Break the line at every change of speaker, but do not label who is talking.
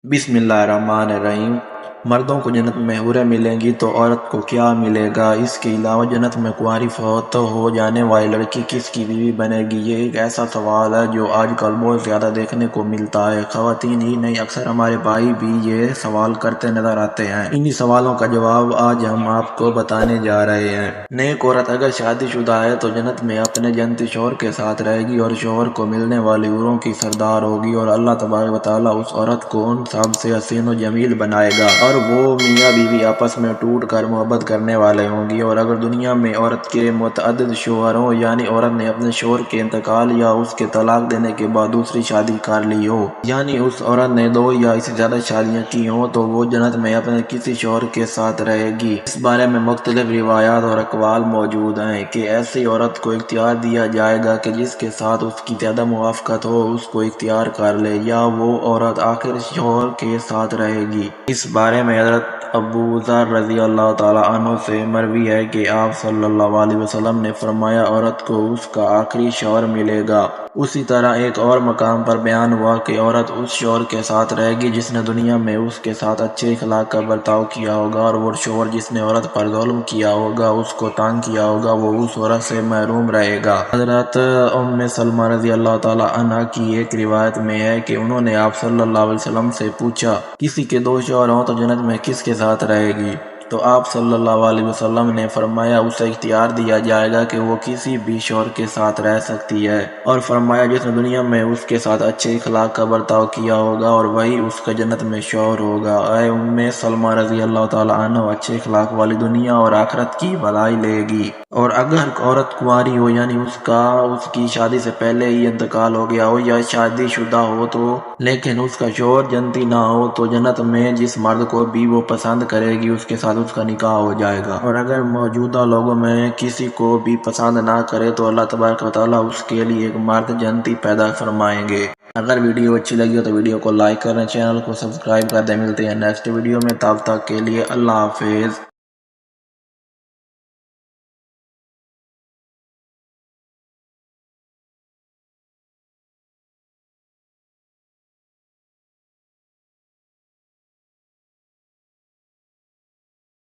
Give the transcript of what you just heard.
بسم اللہ الرحمن الرحیم۔ مردوں کو جنت میں حوریں ملیں گی تو عورت کو کیا ملے گا؟ اس کے علاوہ جنت میں کنواری فوت ہو جانے والی لڑکی کس کی بیوی بنے گی؟ یہ ایک ایسا سوال ہے جو آج کل بہت زیادہ دیکھنے کو ملتا ہے۔ خواتین ہی نہیں، اکثر ہمارے بھائی بھی یہ سوال کرتے نظر آتے ہیں۔ انہی سوالوں کا جواب آج ہم آپ کو بتانے جا رہے ہیں۔ نیک عورت اگر شادی شدہ ہے تو جنت میں اپنے جنتی شوہر کے ساتھ رہے گی اور شوہر کو ملنے والی حوروں کی سردار ہوگی، اور اللہ تبارک و تعالیٰ اس عورت کو ان سب سے حسین و جمیل بنائے گا، اور وہ میاں بیوی آپس میں ٹوٹ کر محبت کرنے والے ہوں گی۔ اور اگر دنیا میں عورت کے متعدد شوہر ہوں، یعنی عورت نے اپنے شوہر کے انتقال یا اس کے طلاق دینے کے بعد دوسری شادی کر لی ہو، یعنی اس عورت نے 2 یا اس سے زیادہ شادیاں کی ہوں، تو وہ جنت میں اپنے کسی شوہر کے ساتھ رہے گی۔ اس بارے میں مختلف روایات اور اقوال موجود ہیں کہ ایسی عورت کو اختیار دیا جائے گا کہ جس کے ساتھ اس کی زیادہ موافقت ہو اس کو اختیار کر لے، یا وہ عورت آخر شوہر کے ساتھ رہے گی۔ اس بارے میں حضرت ابو ذر رضی اللہ تعالیٰ عنہ سے مروی ہے کہ آپ صلی اللہ علیہ وسلم نے فرمایا، عورت کو اس کا آخری شوہر ملے گا۔ اسی طرح ایک اور مقام پر بیان ہوا کہ عورت اس شوہر کے ساتھ رہے گی جس نے دنیا میں اس کے ساتھ اچھے اخلاق کا برتاؤ کیا ہوگا، اور وہ شوہر جس نے عورت پر ظلم کیا ہوگا، اس کو تنگ کیا ہوگا، وہ اس عورت سے محروم رہے گا۔ حضرت ام سلمہ رضی اللہ تعالیٰ عنہا کی ایک روایت میں ہے کہ انہوں نے آپ صلی اللہ علیہ وسلم سے پوچھا، کسی کے 2 شوہر ہوں تو جنت میں کس کے ساتھ رہے گی؟ تو آپ صلی اللہ علیہ وسلم نے فرمایا، اسے اختیار دیا جائے گا کہ وہ کسی بھی شوہر کے ساتھ رہ سکتی ہے، اور فرمایا جس نے دنیا میں اس کے ساتھ اچھے اخلاق کا برتاؤ کیا ہوگا اور وہی اس کا جنت میں شوہر ہوگا۔ اے ام سلمہ رضی اللہ تعالیٰ عنہ، اچھے اخلاق والی دنیا اور آخرت کی بھلائی لے گی، اور اگر عورت کنواری ہو، یعنی اس کی شادی سے پہلے ہی انتقال ہو گیا ہو، یا شادی شدہ ہو تو لیکن اس کا شوہر جنتی نہ ہو، تو جنت میں جس مرد کو بھی وہ پسند کرے گی اس کے ساتھ اس کا نکاح ہو جائے گا، اور اگر موجودہ لوگوں میں کسی کو بھی پسند نہ کرے تو اللہ تبارک و تعالیٰ اس کے لیے ایک مرد جنتی پیدا فرمائیں گے۔ اگر ویڈیو اچھی لگی ہو تو ویڈیو کو لائک کریں، چینل کو سبسکرائب کر دیں۔ ملتے ہیں نیکسٹ ویڈیو میں، تب تک کے لیے اللہ حافظ۔